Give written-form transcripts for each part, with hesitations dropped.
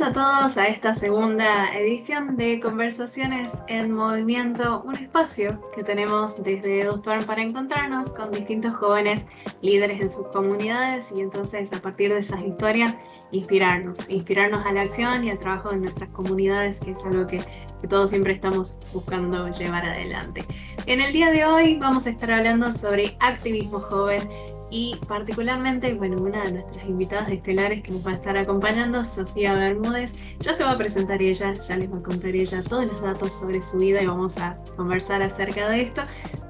a todos a esta segunda edición de Conversaciones en Movimiento, un espacio que tenemos desde EduStorm para encontrarnos con distintos jóvenes líderes en sus comunidades y entonces a partir de esas historias inspirarnos a la acción y al trabajo de nuestras comunidades, que es algo que todos siempre estamos buscando llevar adelante. En el día de hoy vamos a estar hablando sobre activismo joven y particularmente, bueno, una de nuestras invitadas estelares que nos va a estar acompañando, Sofía Bermúdez. Ya se va a presentar ella, ya les va a contar ella todos los datos sobre su vida y vamos a conversar acerca de esto.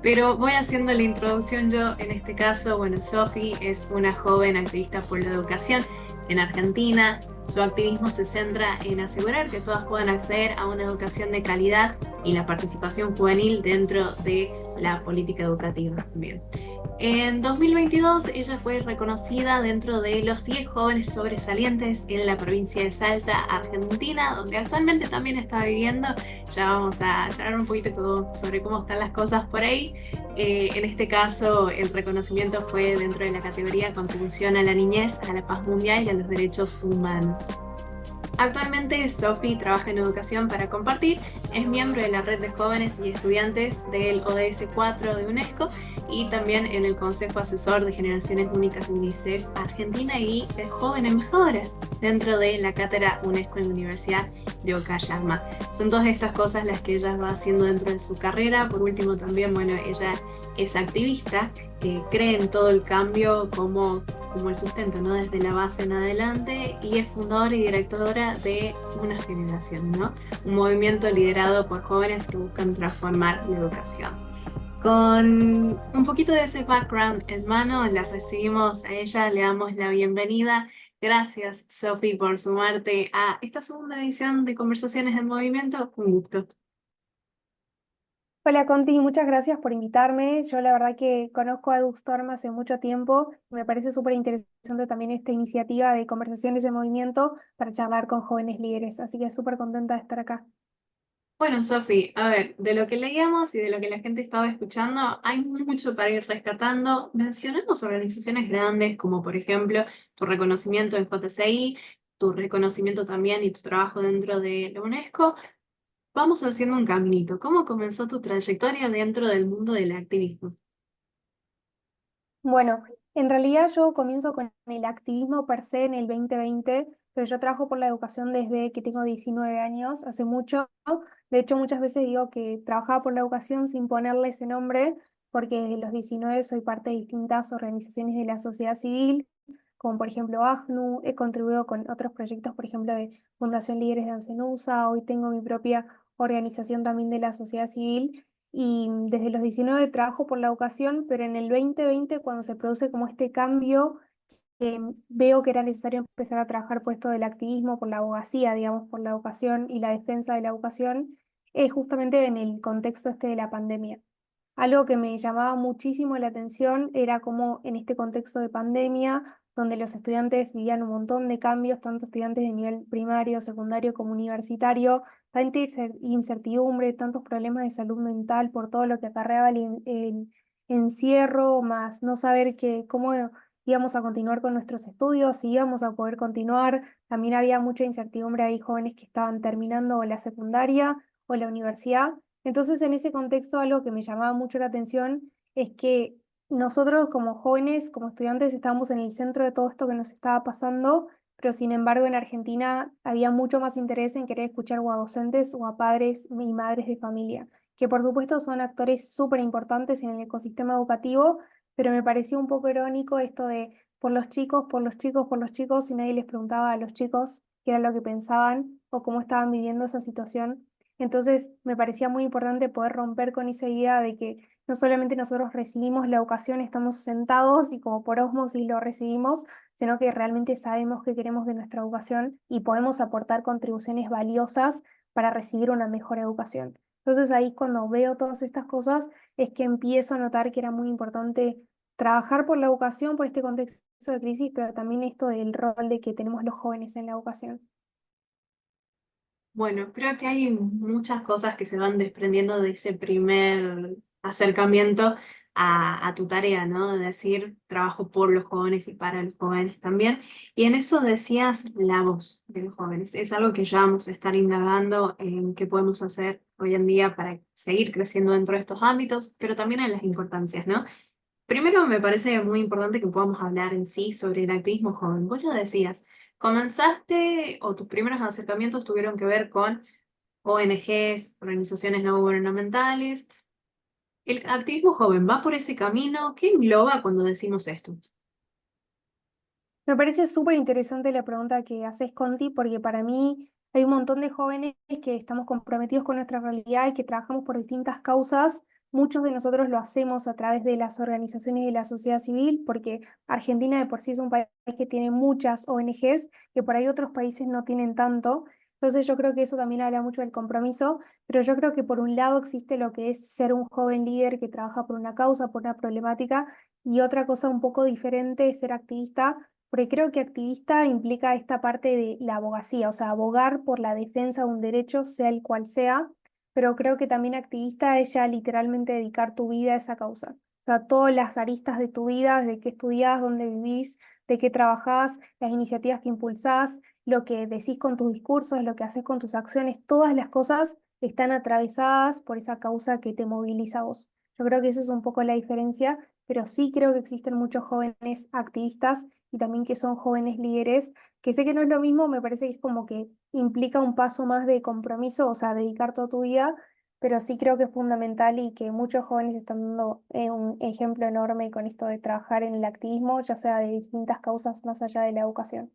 Pero voy haciendo la introducción yo en este caso. Bueno, Sofi es una joven activista por la educación en Argentina. Su activismo se centra en asegurar que todas puedan acceder a una educación de calidad y la participación juvenil dentro de la política educativa. Bien. En 2022 ella fue reconocida dentro de los 10 jóvenes sobresalientes en la provincia de Salta, Argentina, donde actualmente también está viviendo. Ya vamos a charlar un poquito sobre cómo están las cosas por ahí. En este caso, el reconocimiento fue dentro de la categoría Contribución a la Niñez, a la Paz Mundial y a los Derechos Humanos. Actualmente, Sofi trabaja en Educación para Compartir, es miembro de la Red de Jóvenes y Estudiantes del ODS 4 de UNESCO y también en el Consejo Asesor de Generaciones Únicas de UNICEF Argentina y es joven embajadora dentro de la cátedra UNESCO en la Universidad de Okayama. Son todas estas cosas las que ella va haciendo dentro de su carrera. Por último, también, bueno, ella es activista, cree en todo el cambio como el sustento, ¿no? Desde la base en adelante, y es fundadora y directora de Una Generación, ¿no? Un movimiento liderado por jóvenes que buscan transformar la educación. Con un poquito de ese background en mano, la recibimos a ella, le damos la bienvenida. Gracias, Sofi, por sumarte a esta segunda edición de Conversaciones en Movimiento. Un gusto. Hola Conti, muchas gracias por invitarme. Yo la verdad que conozco a EduStorm hace mucho tiempo. Me parece súper interesante también esta iniciativa de conversaciones de movimiento para charlar con jóvenes líderes. Así que súper contenta de estar acá. Bueno, Sofi, a ver, de lo que leíamos y de lo que la gente estaba escuchando, hay mucho para ir rescatando. Mencionamos organizaciones grandes como por ejemplo tu reconocimiento en JCI, tu reconocimiento también y tu trabajo dentro de la UNESCO. Vamos haciendo un caminito. ¿Cómo comenzó tu trayectoria dentro del mundo del activismo? Bueno, en realidad yo comienzo con el activismo per se en el 2020, pero yo trabajo por la educación desde que tengo 19 años, hace mucho. De hecho, muchas veces digo que trabajaba por la educación sin ponerle ese nombre, porque desde los 19 soy parte de distintas organizaciones de la sociedad civil, como por ejemplo ACNU. He contribuido con otros proyectos, por ejemplo, de Fundación Líderes de Ancenusa. Hoy tengo mi propia organización también de la sociedad civil y desde los 19 trabajo por la educación, pero en el 2020, cuando se produce como este cambio, veo que era necesario empezar a trabajar por esto del activismo, por la abogacía, digamos, por la educación y la defensa de la educación, justamente en el contexto este de la pandemia. Algo que me llamaba muchísimo la atención era cómo en este contexto de pandemia, donde los estudiantes vivían un montón de cambios, tanto estudiantes de nivel primario, secundario como universitario, tanta incertidumbre, tantos problemas de salud mental por todo lo que acarreaba el encierro, más no saber cómo íbamos a continuar con nuestros estudios, si íbamos a poder continuar. También había mucha incertidumbre, hay jóvenes que estaban terminando la secundaria o la universidad. Entonces, en ese contexto, algo que me llamaba mucho la atención es que nosotros como jóvenes, como estudiantes, estábamos en el centro de todo esto que nos estaba pasando, pero sin embargo en Argentina había mucho más interés en querer escuchar o a docentes o a padres y madres de familia, que por supuesto son actores súper importantes en el ecosistema educativo, pero me pareció un poco irónico esto de por los chicos, por los chicos, por los chicos, y nadie les preguntaba a los chicos qué era lo que pensaban o cómo estaban viviendo esa situación. Entonces, me parecía muy importante poder romper con esa idea de que no solamente nosotros recibimos la educación, estamos sentados y como por ósmosis lo recibimos, sino que realmente sabemos qué queremos de nuestra educación y podemos aportar contribuciones valiosas para recibir una mejor educación. Entonces, ahí cuando veo todas estas cosas, es que empiezo a notar que era muy importante trabajar por la educación, por este contexto de crisis, pero también esto del rol de que tenemos los jóvenes en la educación. Bueno, creo que hay muchas cosas que se van desprendiendo de ese primer acercamiento a tu tarea, ¿no? De decir, trabajo por los jóvenes y para los jóvenes también. Y en eso decías la voz de los jóvenes. Es algo que ya vamos a estar indagando en qué podemos hacer hoy en día para seguir creciendo dentro de estos ámbitos, pero también en las importancias, ¿no? Primero, me parece muy importante que podamos hablar en sí sobre el activismo joven. Vos lo decías, comenzaste o tus primeros acercamientos tuvieron que ver con ONGs, organizaciones no gubernamentales. ¿El activismo joven va por ese camino? ¿Qué engloba cuando decimos esto? Me parece súper interesante la pregunta que haces, Conti, porque para mí hay un montón de jóvenes que estamos comprometidos con nuestra realidad y que trabajamos por distintas causas. Muchos de nosotros lo hacemos a través de las organizaciones de la sociedad civil, porque Argentina de por sí es un país que tiene muchas ONGs, que por ahí otros países no tienen tanto. Entonces yo creo que eso también habla mucho del compromiso, pero yo creo que por un lado existe lo que es ser un joven líder que trabaja por una causa, por una problemática, y otra cosa un poco diferente es ser activista porque creo que activista implica esta parte de la abogacía, o sea, abogar por la defensa de un derecho, sea el cual sea, pero creo que también activista es ya literalmente dedicar tu vida a esa causa. O sea, todas las aristas de tu vida, de qué estudiás, dónde vivís, de qué trabajás, las iniciativas que impulsás, lo que decís con tus discursos, lo que haces con tus acciones, todas las cosas están atravesadas por esa causa que te moviliza a vos. Yo creo que eso es un poco la diferencia, pero sí creo que existen muchos jóvenes activistas y también que son jóvenes líderes, que sé que no es lo mismo, me parece que es como que implica un paso más de compromiso, o sea, dedicar toda tu vida, pero sí creo que es fundamental y que muchos jóvenes están dando un ejemplo enorme con esto de trabajar en el activismo, ya sea de distintas causas más allá de la educación.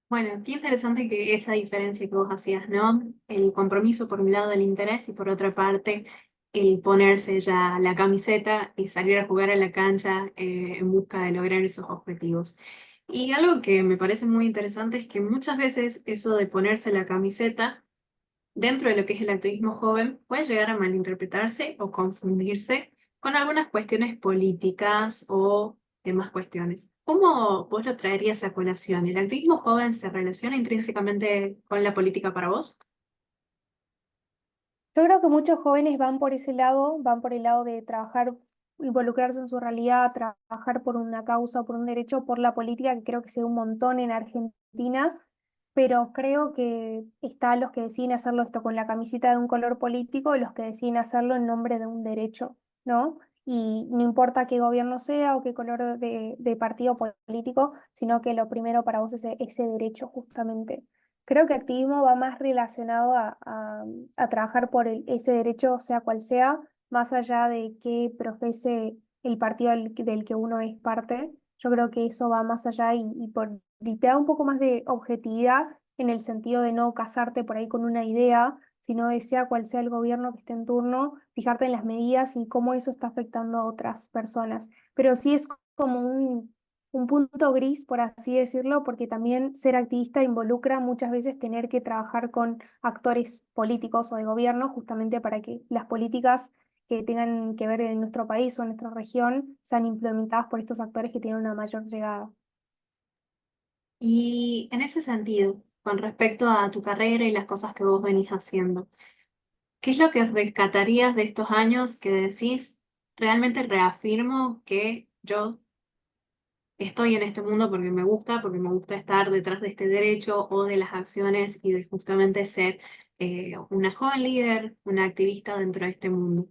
Bueno, qué interesante que esa diferencia que vos hacías, ¿no? El compromiso por un lado, el interés y por otra parte, el ponerse ya la camiseta y salir a jugar a la cancha en busca de lograr esos objetivos. Y algo que me parece muy interesante es que muchas veces eso de ponerse la camiseta dentro de lo que es el activismo joven puede llegar a malinterpretarse o confundirse con algunas cuestiones políticas o demás cuestiones. ¿Cómo vos lo traerías a colación? ¿El activismo joven se relaciona intrínsecamente con la política para vos? Yo creo que muchos jóvenes van por ese lado, van por el lado de trabajar, involucrarse en su realidad, trabajar por una causa, por un derecho, por la política, que creo que se ve un montón en Argentina, pero creo que están los que deciden hacerlo esto con la camiseta de un color político y los que deciden hacerlo en nombre de un derecho, ¿no? Y no importa qué gobierno sea o qué color de partido político, sino que lo primero para vos es ese derecho justamente. Creo que activismo va más relacionado a trabajar por ese derecho, sea cual sea, más allá de qué profese el partido del que uno es parte. Yo creo que eso va más allá y te da un poco más de objetividad en el sentido de no casarte por ahí con una idea, sino de sea cual sea el gobierno que esté en turno, fijarte en las medidas y cómo eso está afectando a otras personas. Pero sí es como un punto gris, por así decirlo, porque también ser activista involucra muchas veces tener que trabajar con actores políticos o de gobierno, justamente para que las políticas que tengan que ver en nuestro país o en nuestra región sean implementadas por estos actores que tienen una mayor llegada. Y en ese sentido, con respecto a tu carrera y las cosas que vos venís haciendo, ¿qué es lo que rescatarías de estos años que decís, realmente reafirmo que yo estoy en este mundo porque me gusta estar detrás de este derecho o de las acciones y de justamente ser una joven líder, una activista dentro de este mundo?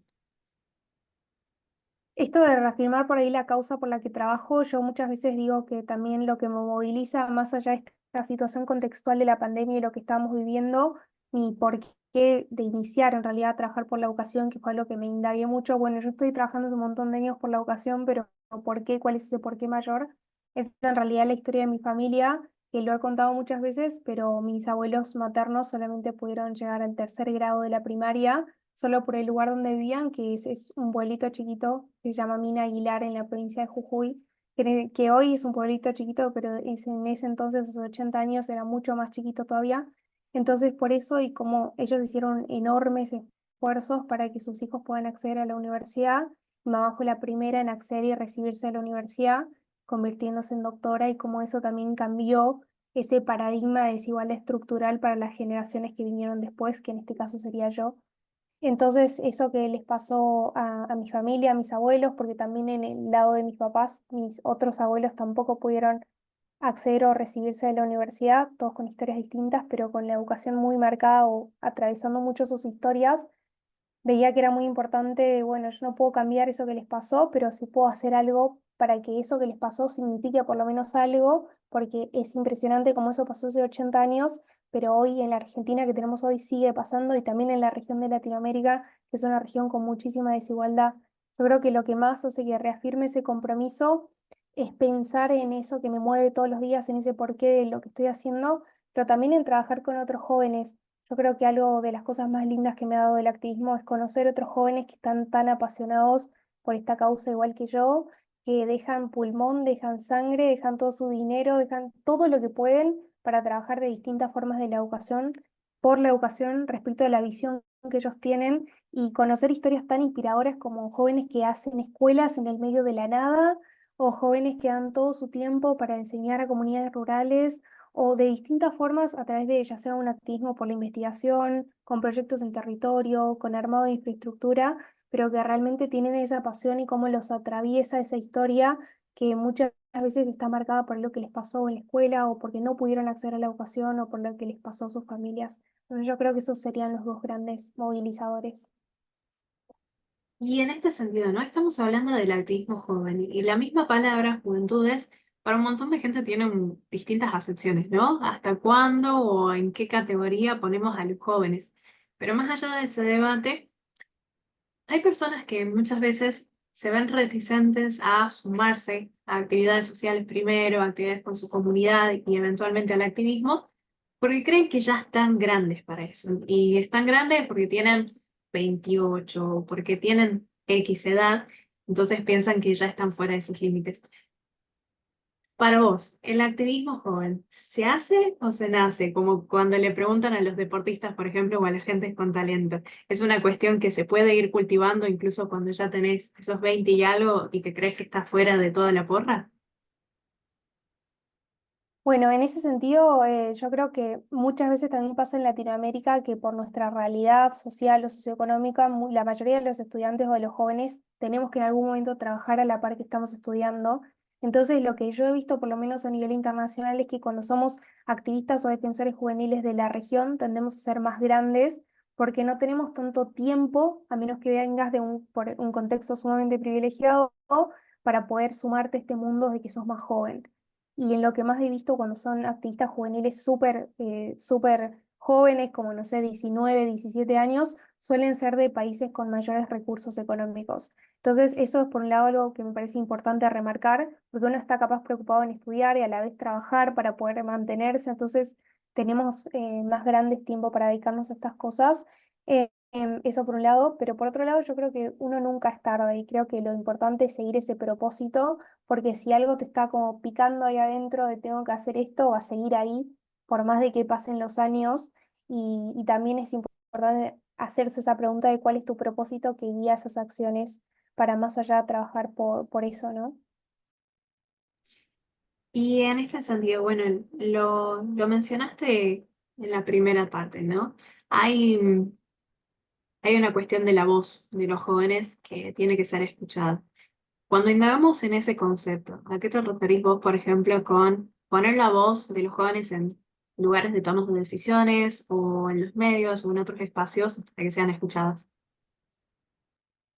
Esto de reafirmar por ahí la causa por la que trabajo, yo muchas veces digo que también lo que me moviliza, más allá de esta situación contextual de la pandemia y lo que estamos viviendo, mi por qué de iniciar en realidad a trabajar por la educación, que fue algo que me indagué mucho. Bueno, yo estoy trabajando hace un montón de años por la educación, pero ¿por qué? ¿Cuál es ese por qué mayor? Es en realidad la historia de mi familia, que lo he contado muchas veces, pero mis abuelos maternos solamente pudieron llegar al tercer grado de la primaria solo por el lugar donde vivían, que es un pueblito chiquito que se llama Mina Aguilar en la provincia de Jujuy, que hoy es un pueblito chiquito, pero en ese entonces, hace 80 años, era mucho más chiquito todavía. Entonces, por eso y como ellos hicieron enormes esfuerzos para que sus hijos puedan acceder a la universidad, mi mamá fue la primera en acceder y recibirse de la universidad, convirtiéndose en doctora, y como eso también cambió ese paradigma de desigualdad estructural para las generaciones que vinieron después, que en este caso sería yo. Entonces, eso que les pasó a mi familia, a mis abuelos, porque también en el lado de mis papás, mis otros abuelos tampoco pudieron acceder o recibirse de la universidad, todos con historias distintas, pero con la educación muy marcada o atravesando mucho sus historias, veía que era muy importante, bueno, yo no puedo cambiar eso que les pasó, pero sí puedo hacer algo para que eso que les pasó signifique por lo menos algo, porque es impresionante cómo eso pasó hace 80 años, pero hoy en la Argentina que tenemos hoy sigue pasando y también en la región de Latinoamérica, que es una región con muchísima desigualdad. Yo creo que lo que más hace que reafirme ese compromiso es pensar en eso que me mueve todos los días, en ese porqué de lo que estoy haciendo, pero también en trabajar con otros jóvenes. Yo creo que algo de las cosas más lindas que me ha dado el activismo es conocer otros jóvenes que están tan apasionados por esta causa igual que yo, que dejan pulmón, dejan sangre, dejan todo su dinero, dejan todo lo que pueden para trabajar de distintas formas de la educación, por la educación respecto de la visión que ellos tienen y conocer historias tan inspiradoras como jóvenes que hacen escuelas en el medio de la nada o jóvenes que dan todo su tiempo para enseñar a comunidades rurales o de distintas formas a través de ya sea un activismo por la investigación, con proyectos en territorio, con armado de infraestructura, pero que realmente tienen esa pasión y cómo los atraviesa esa historia que muchas veces está marcada por lo que les pasó en la escuela o porque no pudieron acceder a la educación o por lo que les pasó a sus familias. Entonces yo creo que esos serían los dos grandes movilizadores. Y en este sentido, ¿no? Estamos hablando del activismo joven y la misma palabra juventudes para un montón de gente tiene distintas acepciones, ¿no? ¿Hasta cuándo o en qué categoría ponemos a los jóvenes? Pero más allá de ese debate, hay personas que muchas veces se ven reticentes a sumarse a actividades sociales primero, a actividades con su comunidad y eventualmente al activismo, porque creen que ya están grandes para eso. Y están grandes porque tienen 28 o porque tienen X edad, entonces piensan que ya están fuera de sus límites. Para vos, ¿el activismo joven se hace o se nace? Como cuando le preguntan a los deportistas, por ejemplo, o a la gente con talento. ¿Es una cuestión que se puede ir cultivando incluso cuando ya tenés esos 20 y algo y que crees que estás fuera de toda la porra? Bueno, en ese sentido, yo creo que muchas veces también pasa en Latinoamérica que por nuestra realidad social o socioeconómica, la mayoría de los estudiantes o de los jóvenes tenemos que en algún momento trabajar a la par que estamos estudiando. Entonces, lo que yo he visto, por lo menos a nivel internacional, es que cuando somos activistas o defensores juveniles de la región, tendemos a ser más grandes porque no tenemos tanto tiempo, a menos que vengas de por un contexto sumamente privilegiado, para poder sumarte a este mundo de que sos más joven. Y en lo que más he visto cuando son activistas juveniles súper jóvenes, como no sé, 19 17 años, suelen ser de países con mayores recursos económicos. Entonces, eso es por un lado algo que me parece importante remarcar, porque uno está capaz preocupado en estudiar y a la vez trabajar para poder mantenerse, entonces tenemos más grandes tiempo para dedicarnos a estas cosas. Eso por un lado, pero por otro lado yo creo que uno nunca es tarde y creo que lo importante es seguir ese propósito porque si algo te está como picando ahí adentro de tengo que hacer esto, va a seguir ahí, por más de que pasen los años. Y también es importante hacerse esa pregunta de cuál es tu propósito que guía esas acciones para más allá trabajar por eso, ¿no? Y en este sentido, bueno, lo mencionaste en la primera parte, ¿no? Hay, hay una cuestión de la voz de los jóvenes que tiene que ser escuchada. Cuando indagamos en ese concepto, ¿a qué te referís vos, por ejemplo, con poner la voz de los jóvenes en lugares de tomas de decisiones o en los medios o en otros espacios para que sean escuchadas?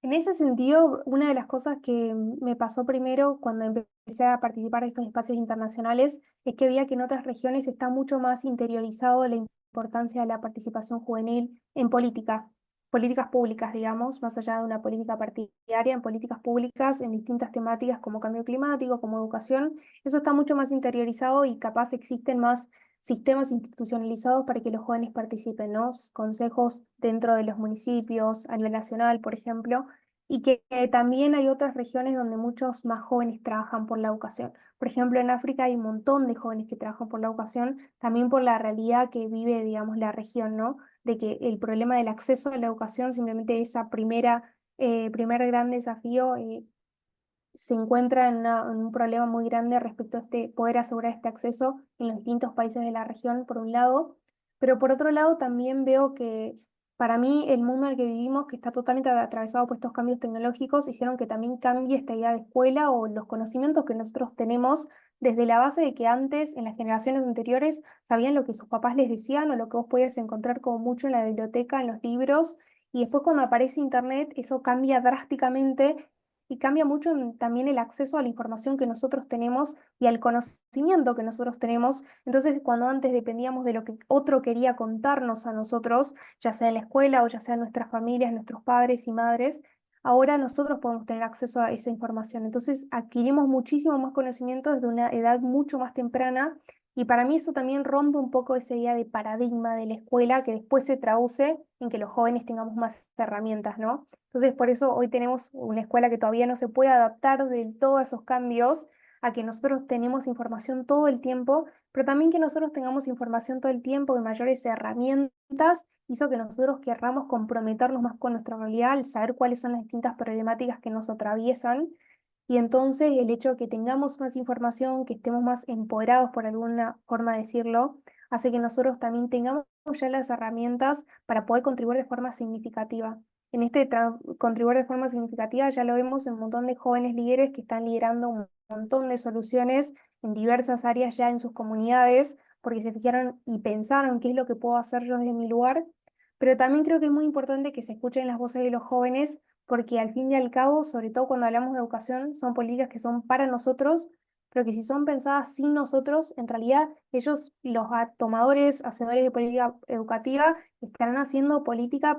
En ese sentido, una de las cosas que me pasó primero cuando empecé a participar de estos espacios internacionales es que veía que en otras regiones está mucho más interiorizado la importancia de la participación juvenil en política, políticas públicas, digamos, más allá de una política partidaria, en políticas públicas, en distintas temáticas como cambio climático, como educación. Eso está mucho más interiorizado y capaz existen más sistemas institucionalizados para que los jóvenes participen, ¿no? Consejos dentro de los municipios, a nivel nacional, por ejemplo, y que también hay otras regiones donde muchos más jóvenes trabajan por la educación. Por ejemplo, en África hay un montón de jóvenes que trabajan por la educación, también por la realidad que vive, digamos, la región, ¿no? De que el problema del acceso a la educación, simplemente esa primer gran desafío, se encuentra en un problema muy grande respecto a este, poder asegurar este acceso en los distintos países de la región, por un lado, pero por otro lado también veo que Para mí, el mundo en el que vivimos, que está totalmente atravesado por estos cambios tecnológicos, hicieron que también cambie esta idea de escuela o los conocimientos que nosotros tenemos desde la base de que antes, en las generaciones anteriores, sabían lo que sus papás les decían o lo que vos podías encontrar como mucho en la biblioteca, en los libros. Y después cuando aparece Internet, eso cambia drásticamente y cambia mucho también el acceso a la información que nosotros tenemos y al conocimiento que nosotros tenemos. Entonces, cuando antes dependíamos de lo que otro quería contarnos a nosotros, ya sea en la escuela o ya sea en nuestras familias, nuestros padres y madres, ahora nosotros podemos tener acceso a esa información. Entonces adquirimos muchísimo más conocimiento desde una edad mucho más temprana y para mí eso también rompe un poco esa idea de paradigma de la escuela que después se traduce en que los jóvenes tengamos más herramientas, ¿no? Entonces por eso hoy tenemos una escuela que todavía no se puede adaptar del todo a esos cambios, a que nosotros tenemos información todo el tiempo, pero también que nosotros tengamos información todo el tiempo y mayores herramientas hizo que nosotros querramos comprometernos más con nuestra realidad al saber cuáles son las distintas problemáticas que nos atraviesan. Y entonces el hecho de que tengamos más información, que estemos más empoderados por alguna forma de decirlo, hace que nosotros también tengamos ya las herramientas para poder contribuir de forma significativa. En este contribuir de forma significativa ya lo vemos en un montón de jóvenes líderes que están liderando un montón de soluciones en diversas áreas ya en sus comunidades, porque se fijaron y pensaron qué es lo que puedo hacer yo desde mi lugar, pero también creo que es muy importante que se escuchen las voces de los jóvenes, porque al fin y al cabo, sobre todo cuando hablamos de educación, son políticas que son para nosotros, pero que si son pensadas sin nosotros, en realidad ellos, los tomadores, hacedores de política educativa, estarán haciendo políticas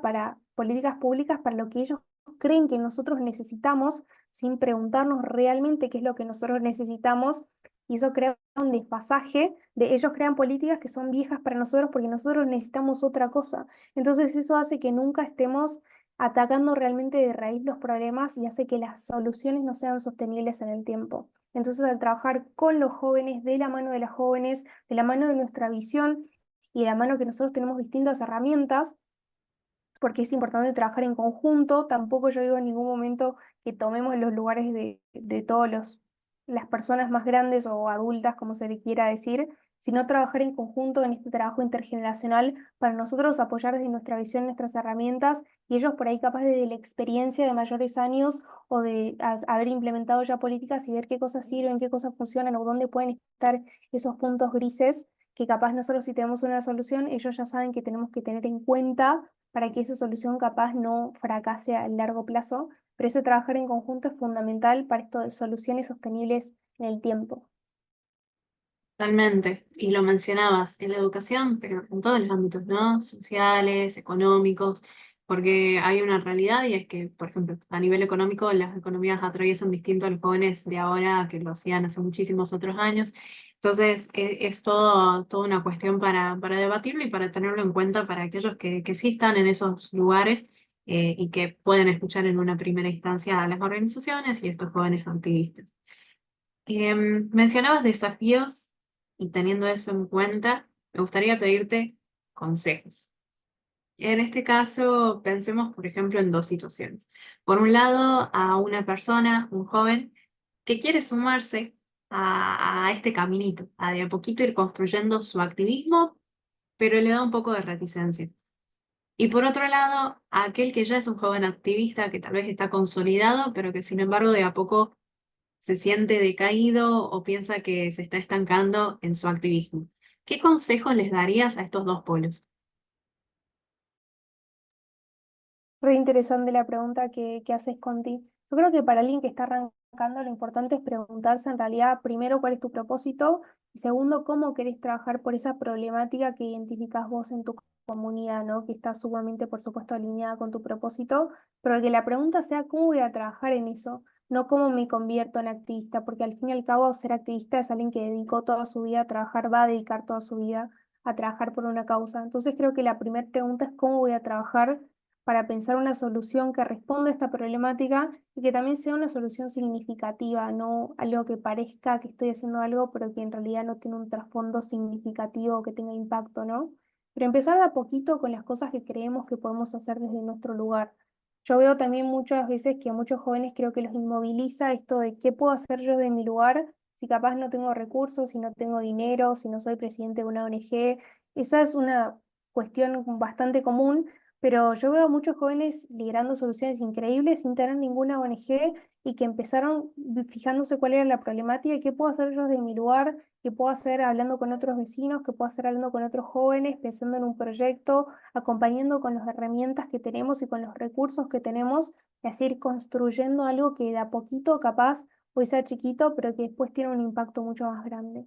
públicas para lo que ellos creen que nosotros necesitamos, sin preguntarnos realmente qué es lo que nosotros necesitamos, y eso crea un desfasaje de ellos crean políticas que son viejas para nosotros porque nosotros necesitamos otra cosa. Entonces eso hace que nunca estemos atacando realmente de raíz los problemas y hace que las soluciones no sean sostenibles en el tiempo. Entonces, al trabajar con los jóvenes, de la mano de las jóvenes, de la mano de nuestra visión y de la mano que nosotros tenemos distintas herramientas, porque es importante trabajar en conjunto. Tampoco yo digo en ningún momento que tomemos los lugares de todas las personas más grandes o adultas, como se le quiera decir, sino trabajar en conjunto en este trabajo intergeneracional para nosotros apoyar desde nuestra visión, nuestras herramientas, y ellos por ahí capaz desde la experiencia de mayores años o de haber implementado ya políticas y ver qué cosas sirven, qué cosas funcionan o dónde pueden estar esos puntos grises que capaz nosotros si tenemos una solución, ellos ya saben que tenemos que tener en cuenta para que esa solución capaz no fracase a largo plazo, pero ese trabajar en conjunto es fundamental para esto de soluciones sostenibles en el tiempo. Totalmente, y lo mencionabas en la educación, pero en todos los ámbitos, ¿no? Sociales, económicos, porque hay una realidad y es que, por ejemplo, a nivel económico, las economías atraviesan distinto a los jóvenes de ahora que lo hacían hace muchísimos otros años. Entonces, es todo, toda una cuestión para debatirlo y para tenerlo en cuenta para aquellos que sí están en esos lugares y que pueden escuchar en una primera instancia a las organizaciones y estos jóvenes activistas. Mencionabas desafíos y teniendo eso en cuenta, me gustaría pedirte consejos. En este caso, pensemos, por ejemplo, en dos situaciones. Por un lado, a una persona, un joven, que quiere sumarse a este caminito, a de a poquito ir construyendo su activismo, pero le da un poco de reticencia. Y por otro lado, a aquel que ya es un joven activista, que tal vez está consolidado, pero que sin embargo de a poco se siente decaído o piensa que se está estancando en su activismo. ¿Qué consejos les darías a estos dos polos? Re interesante la pregunta que haces, Conti. Yo creo que para alguien que está arrancando, lo importante es preguntarse en realidad, primero, cuál es tu propósito y segundo, cómo querés trabajar por esa problemática que identificás vos en tu comunidad, ¿no? Que está sumamente, por supuesto, alineada con tu propósito, pero que la pregunta sea, ¿cómo voy a trabajar en eso? No cómo me convierto en activista, porque al fin y al cabo, ser activista es alguien que dedicó toda su vida a trabajar, va a dedicar toda su vida a trabajar por una causa. Entonces, creo que la primera pregunta es, ¿cómo voy a trabajar para pensar una solución que responda a esta problemática y que también sea una solución significativa, no algo que parezca que estoy haciendo algo, pero que en realidad no tiene un trasfondo significativo o que tenga impacto, ¿no? Pero empezar de a poquito con las cosas que creemos que podemos hacer desde nuestro lugar. Yo veo también muchas veces que a muchos jóvenes creo que los inmoviliza esto de qué puedo hacer yo de mi lugar si capaz no tengo recursos, si no tengo dinero, si no soy presidente de una ONG. Esa es una cuestión bastante común pero yo veo a muchos jóvenes liderando soluciones increíbles sin tener ninguna ONG y que empezaron fijándose cuál era la problemática y qué puedo hacer yo desde mi lugar, qué puedo hacer hablando con otros vecinos, qué puedo hacer hablando con otros jóvenes, pensando en un proyecto, acompañando con las herramientas que tenemos y con los recursos que tenemos, y así ir construyendo algo que de a poquito capaz hoy sea chiquito, pero que después tiene un impacto mucho más grande.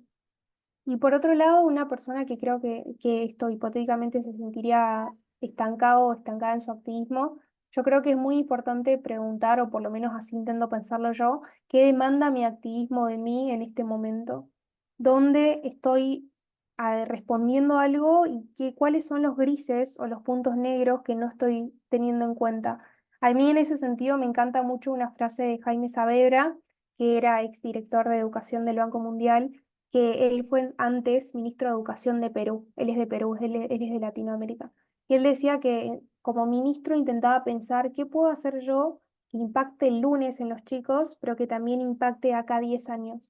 Y por otro lado, una persona que creo que esto hipotéticamente se sentiría estancado o estancada en su activismo, yo creo que es muy importante preguntar, o por lo menos así intento pensarlo yo, qué demanda mi activismo de mí en este momento, dónde estoy respondiendo algo y cuáles son los grises o los puntos negros que no estoy teniendo en cuenta. A mí en ese sentido me encanta mucho una frase de Jaime Saavedra, que era exdirector de Educación del Banco Mundial, que él fue antes ministro de Educación de Perú. Él es de Perú, él es de Latinoamérica. Y él decía que como ministro intentaba pensar qué puedo hacer yo que impacte el lunes en los chicos, pero que también impacte acá 10 años.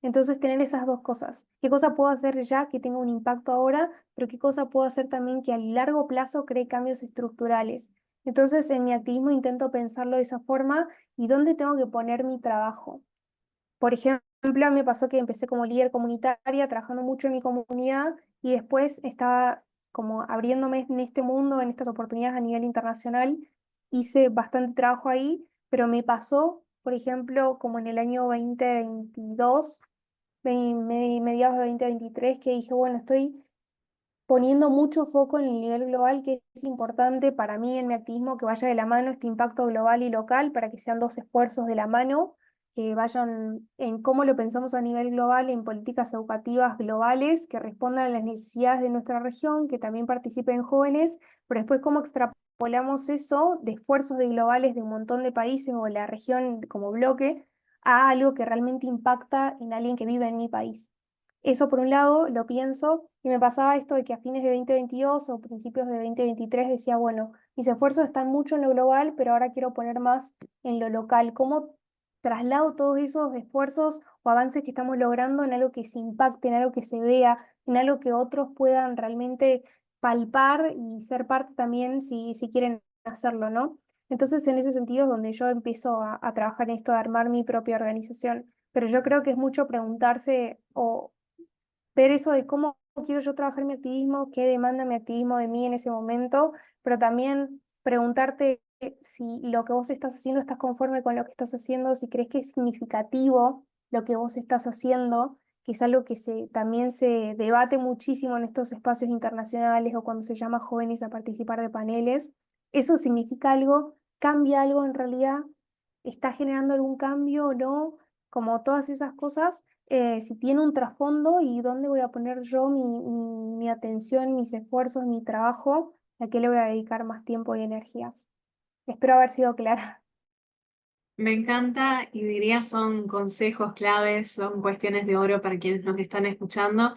Entonces, tener esas dos cosas. ¿Qué cosa puedo hacer ya que tenga un impacto ahora, pero qué cosa puedo hacer también que a largo plazo cree cambios estructurales? Entonces, en mi activismo intento pensarlo de esa forma y dónde tengo que poner mi trabajo. Por ejemplo, me pasó que empecé como líder comunitaria, trabajando mucho en mi comunidad y después estaba como abriéndome en este mundo, en estas oportunidades a nivel internacional. Hice bastante trabajo ahí, pero me pasó, por ejemplo, como en el año 2022, mediados de 2023, que dije, bueno, estoy poniendo mucho foco en el nivel global, que es importante para mí en mi activismo que vaya de la mano este impacto global y local para que sean dos esfuerzos de la mano, que vayan en cómo lo pensamos a nivel global, en políticas educativas globales que respondan a las necesidades de nuestra región, que también participen jóvenes, pero después cómo extrapolamos eso de esfuerzos de globales de un montón de países o la región como bloque a algo que realmente impacta en alguien que vive en mi país. Eso por un lado lo pienso y me pasaba esto de que a fines de 2022 o principios de 2023 decía, bueno, mis esfuerzos están mucho en lo global, pero ahora quiero poner más en lo local. ¿Cómo traslado todos esos esfuerzos o avances que estamos logrando en algo que se impacte, en algo que se vea, en algo que otros puedan realmente palpar y ser parte también si quieren hacerlo, ¿no? Entonces, en ese sentido es donde yo empiezo a trabajar en esto de armar mi propia organización. Pero yo creo que es mucho preguntarse o ver eso de cómo quiero yo trabajar mi activismo, qué demanda mi activismo de mí en ese momento, pero también preguntarte si lo que vos estás haciendo estás conforme con lo que estás haciendo, si crees que es significativo lo que vos estás haciendo, que es algo que también se debate muchísimo en estos espacios internacionales o cuando se llama jóvenes a participar de paneles. ¿Eso significa algo? ¿Cambia algo en realidad? ¿Está generando algún cambio o no? Como todas esas cosas, si tiene un trasfondo y dónde voy a poner yo mi atención, mis esfuerzos, mi trabajo, a qué le voy a dedicar más tiempo y energías. Espero haber sido clara. Me encanta y diría son consejos claves, son cuestiones de oro para quienes nos están escuchando,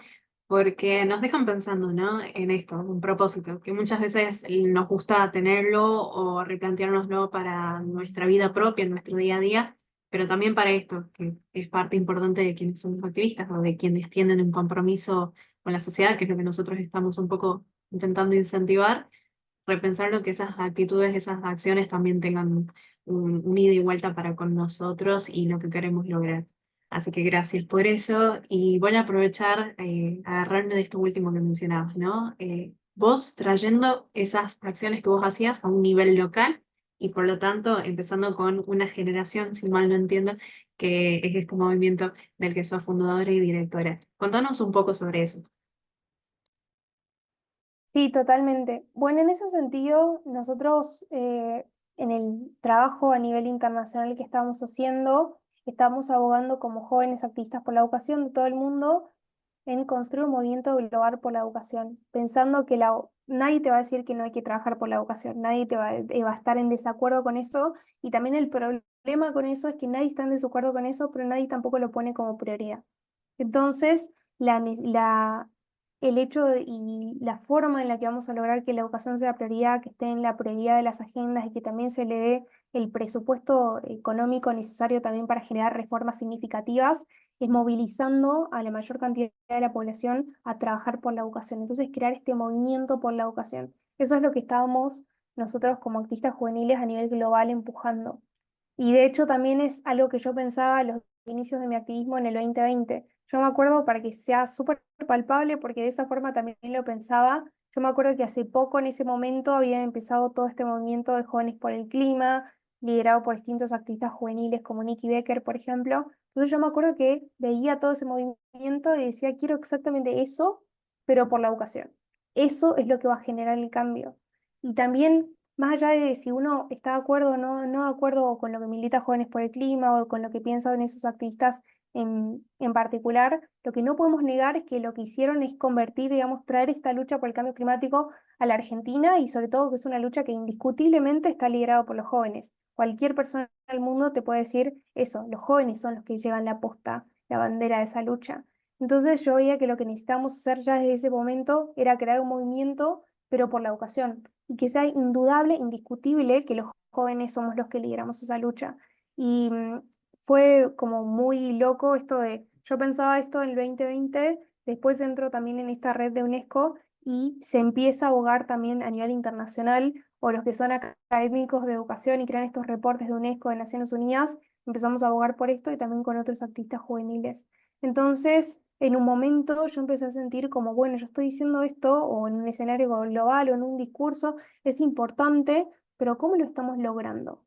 porque nos dejan pensando, ¿no? En esto, un propósito, que muchas veces nos gusta tenerlo o replanteárnoslo para nuestra vida propia, en nuestro día a día, pero también para esto, que es parte importante de quienes somos activistas o de quienes tienen un compromiso con la sociedad, que es lo que nosotros estamos un poco intentando incentivar repensar lo que esas actitudes, esas acciones también tengan un ida y vuelta para con nosotros y lo que queremos lograr. Así que gracias por eso y voy a aprovechar, agarrarme de esto último que mencionabas, ¿no? Vos trayendo esas acciones que vos hacías a un nivel local y por lo tanto empezando con una generación, si mal no entiendo, que es este movimiento del que sos fundadora y directora. Contanos un poco sobre eso. Sí, totalmente. Bueno, en ese sentido, nosotros en el trabajo a nivel internacional que estamos haciendo, estamos abogando como jóvenes activistas por la educación de todo el mundo en construir un movimiento global por la educación, pensando que nadie te va a decir que no hay que trabajar por la educación, nadie va a estar en desacuerdo con eso, y también el problema con eso es que nadie está en desacuerdo con eso, pero nadie tampoco lo pone como prioridad. Entonces, el hecho y la forma en la que vamos a lograr que la educación sea prioridad, que esté en la prioridad de las agendas y que también se le dé el presupuesto económico necesario también para generar reformas significativas, es movilizando a la mayor cantidad de la población a trabajar por la educación. Entonces, crear este movimiento por la educación. Eso es lo que estábamos nosotros como activistas juveniles a nivel global empujando. Y de hecho también es algo que yo pensaba a los inicios de mi activismo en el 2020. Yo me acuerdo, para que sea súper palpable, porque de esa forma también lo pensaba, yo me acuerdo que hace poco en ese momento había empezado todo este movimiento de jóvenes por el clima, liderado por distintos activistas juveniles como Nikki Becker, por ejemplo. Entonces yo me acuerdo que veía todo ese movimiento y decía, quiero exactamente eso, pero por la educación. Eso es lo que va a generar el cambio. Y también, más allá de si uno está de acuerdo o no de acuerdo con lo que milita Jóvenes por el Clima o con lo que piensan esos activistas en particular, lo que no podemos negar es que lo que hicieron es convertir, digamos, traer esta lucha por el cambio climático a la Argentina, y sobre todo que es una lucha que indiscutiblemente está liderada por los jóvenes. Cualquier persona del mundo te puede decir eso, los jóvenes son los que llevan la posta, la bandera de esa lucha. Entonces yo veía que lo que necesitábamos hacer ya desde ese momento era crear un movimiento, pero por la educación, y que sea indudable, indiscutible que los jóvenes somos los que lideramos esa lucha. Y fue como muy loco esto de, yo pensaba esto en el 2020, después entro también en esta red de UNESCO y se empieza a abogar también a nivel internacional, o los que son académicos de educación y crean estos reportes de UNESCO, de Naciones Unidas, empezamos a abogar por esto y también con otros activistas juveniles. Entonces, en un momento yo empecé a sentir como, bueno, yo estoy diciendo esto, o en un escenario global o en un discurso, es importante, pero ¿cómo lo estamos logrando?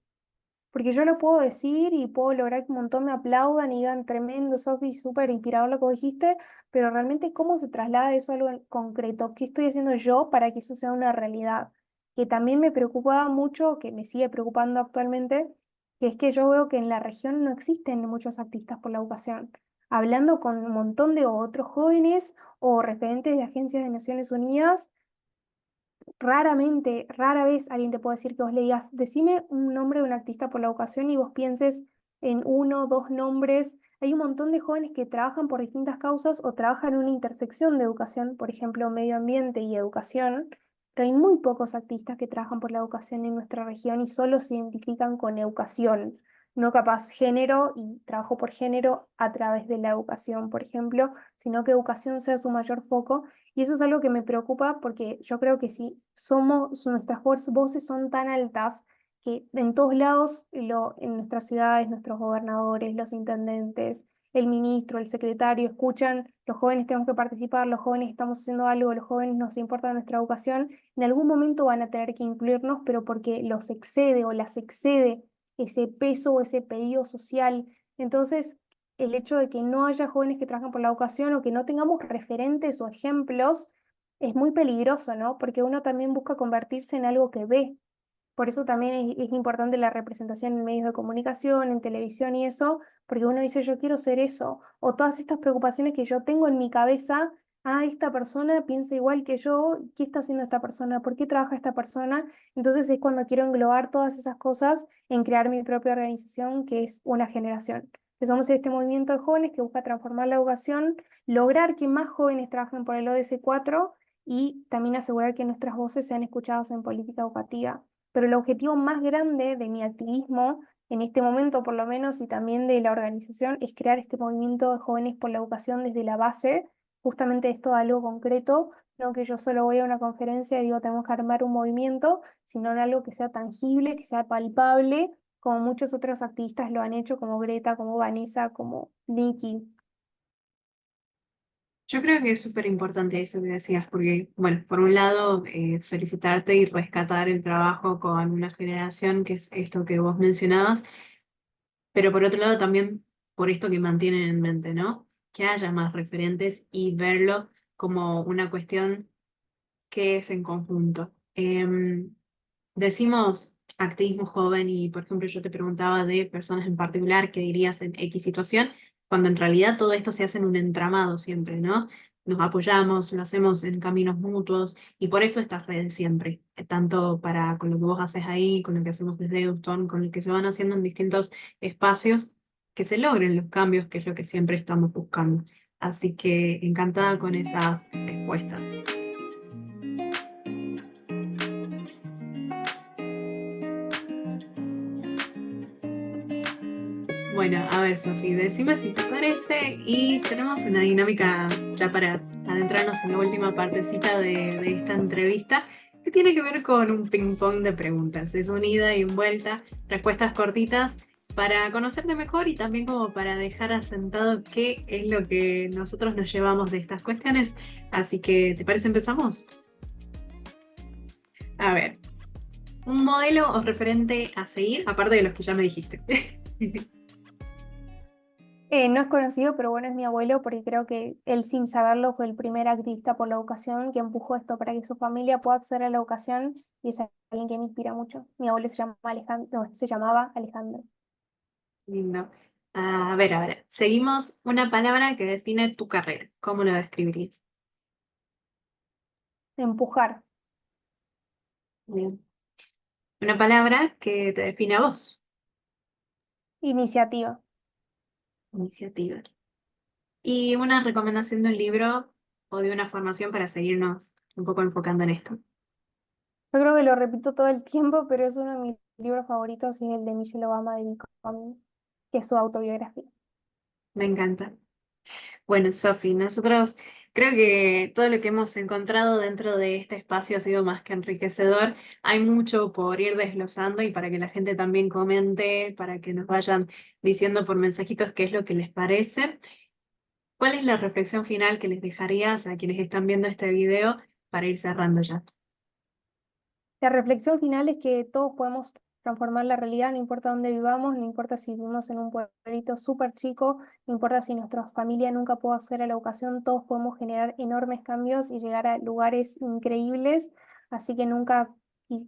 Porque yo lo puedo decir y puedo lograr que un montón me aplaudan y digan tremendo, Sofi, súper inspirador lo que dijiste, pero realmente ¿cómo se traslada eso a algo en concreto? ¿Qué estoy haciendo yo para que eso sea una realidad? Que también me preocupaba mucho, que me sigue preocupando actualmente, que es que yo veo que en la región no existen muchos activistas por la educación. Hablando con un montón de otros jóvenes o referentes de agencias de Naciones Unidas, raramente, rara vez alguien te puede decir que vos le digas, decime un nombre de un artista por la educación y vos pienses en uno, dos nombres. Hay un montón de jóvenes que trabajan por distintas causas o trabajan en una intersección de educación, por ejemplo, medio ambiente y educación, pero hay muy pocos artistas que trabajan por la educación en nuestra región y solo se identifican con educación, no capaz género y trabajo por género a través de la educación, por ejemplo, sino que educación sea su mayor foco. Y eso es algo que me preocupa, porque yo creo que si nuestras voces son tan altas, que en todos lados, en nuestras ciudades, nuestros gobernadores, los intendentes, el ministro, el secretario, escuchan, los jóvenes tenemos que participar, los jóvenes estamos haciendo algo, los jóvenes nos importa nuestra educación, en algún momento van a tener que incluirnos, pero porque los excede o las excede ese peso o ese pedido social. Entonces, el hecho de que no haya jóvenes que trabajan por la educación o que no tengamos referentes o ejemplos es muy peligroso, ¿no? Porque uno también busca convertirse en algo que ve. Por eso también es importante la representación en medios de comunicación, en televisión y eso, porque uno dice, yo quiero ser eso. O todas estas preocupaciones que yo tengo en mi cabeza, ah, esta persona piensa igual que yo, ¿qué está haciendo esta persona? ¿Por qué trabaja esta persona? Entonces es cuando quiero englobar todas esas cosas en crear mi propia organización, que es Una Generación. Que somos este movimiento de jóvenes que busca transformar la educación, lograr que más jóvenes trabajen por el ODS 4 y también asegurar que nuestras voces sean escuchadas en política educativa. Pero el objetivo más grande de mi activismo, en este momento por lo menos, y también de la organización, es crear este movimiento de jóvenes por la educación desde la base, justamente esto algo concreto, no que yo solo voy a una conferencia y digo, tenemos que armar un movimiento, sino en algo que sea tangible, que sea palpable, como muchos otros activistas lo han hecho, como Greta, como Vanessa, como Nikki. Yo creo que es súper importante eso que decías, porque, bueno, por un lado, felicitarte y rescatar el trabajo con Una Generación, que es esto que vos mencionabas, pero por otro lado también por esto que mantienen en mente, ¿no? Que haya más referentes y verlo como una cuestión que es en conjunto. Decimos activismo joven y, por ejemplo, yo te preguntaba de personas en particular, ¿qué dirías en X situación? Cuando en realidad todo esto se hace en un entramado siempre, ¿no? Nos apoyamos, lo hacemos en caminos mutuos y por eso estas redes siempre, tanto para con lo que vos haces ahí, con lo que hacemos desde Euston, con lo que se van haciendo en distintos espacios, que se logren los cambios, que es lo que siempre estamos buscando. Así que encantada con esas respuestas. Bueno, a ver, Sofi, decime si te parece y tenemos una dinámica ya para adentrarnos en la última partecita de esta entrevista, que que tiene que ver con un ping-pong de preguntas. Es un ida y un vuelta, respuestas cortitas para conocerte mejor y también como para dejar asentado qué es lo que nosotros nos llevamos de estas cuestiones. Así que, ¿te parece empezamos? A ver, un modelo o referente a seguir, aparte de los que ya me dijiste. No es conocido, pero bueno, es mi abuelo porque creo que él sin saberlo fue el primer activista por la educación que empujó esto para que su familia pueda acceder a la educación y es alguien que me inspira mucho. Mi abuelo se llama Alejandro, no, se llamaba Alejandro. Lindo. A ver. Seguimos una palabra que define tu carrera. ¿Cómo lo describirías? Empujar, Bien. Una palabra que te define a vos. iniciativa. Iniciativa. Y una recomendación de un libro o de una formación para seguirnos un poco enfocando en esto. Yo creo que lo repito todo el tiempo, pero es uno de mis libros favoritos y es el de Michelle Obama de Becoming, que es su autobiografía. Me encanta. Bueno, Sofi, nosotros creo que todo lo que hemos encontrado dentro de este espacio ha sido más que enriquecedor. Hay mucho por ir desglosando y para que la gente también comente, para que nos vayan diciendo por mensajitos qué es lo que les parece. ¿Cuál es la reflexión final que les dejarías a quienes están viendo este video para ir cerrando ya? La reflexión final es que todos podemos transformar la realidad, no importa dónde vivamos, no importa si vivimos en un pueblito súper chico, no importa si nuestra familia nunca pudo acceder a la educación, todos podemos generar enormes cambios y llegar a lugares increíbles, así que nunca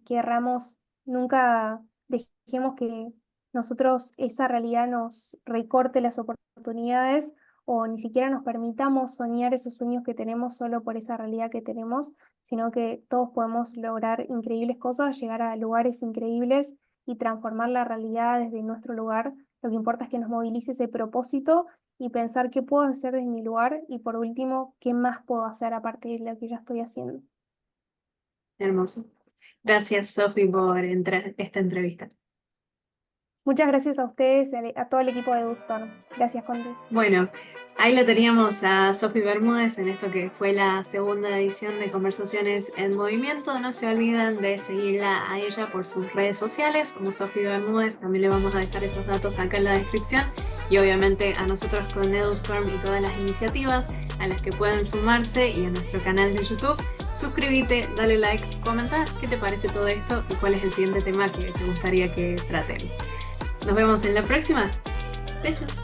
querramos, nunca dejemos que nosotros esa realidad nos recorte las oportunidades o ni siquiera nos permitamos soñar esos sueños que tenemos solo por esa realidad que tenemos, sino que todos podemos lograr increíbles cosas, llegar a lugares increíbles y transformar la realidad desde nuestro lugar. Lo que importa es que nos movilice ese propósito y pensar qué puedo hacer desde mi lugar y por último, qué más puedo hacer a partir de lo que ya estoy haciendo. Hermoso. Gracias, Sofi, por esta entrevista. Muchas gracias a ustedes, a todo el equipo de Doctor. Gracias, Conti. Bueno, ahí la teníamos a Sofi Bermúdez en esto que fue la segunda edición de Conversaciones en Movimiento. No se olviden de seguirla a ella por sus redes sociales, como Sofi Bermúdez. También le vamos a dejar esos datos acá en la descripción. Y obviamente a nosotros con EduStorm y todas las iniciativas a las que pueden sumarse y a nuestro canal de YouTube. Suscríbete, dale like, comenta qué te parece todo esto y cuál es el siguiente tema que te gustaría que tratemos. Nos vemos en la próxima. Besos.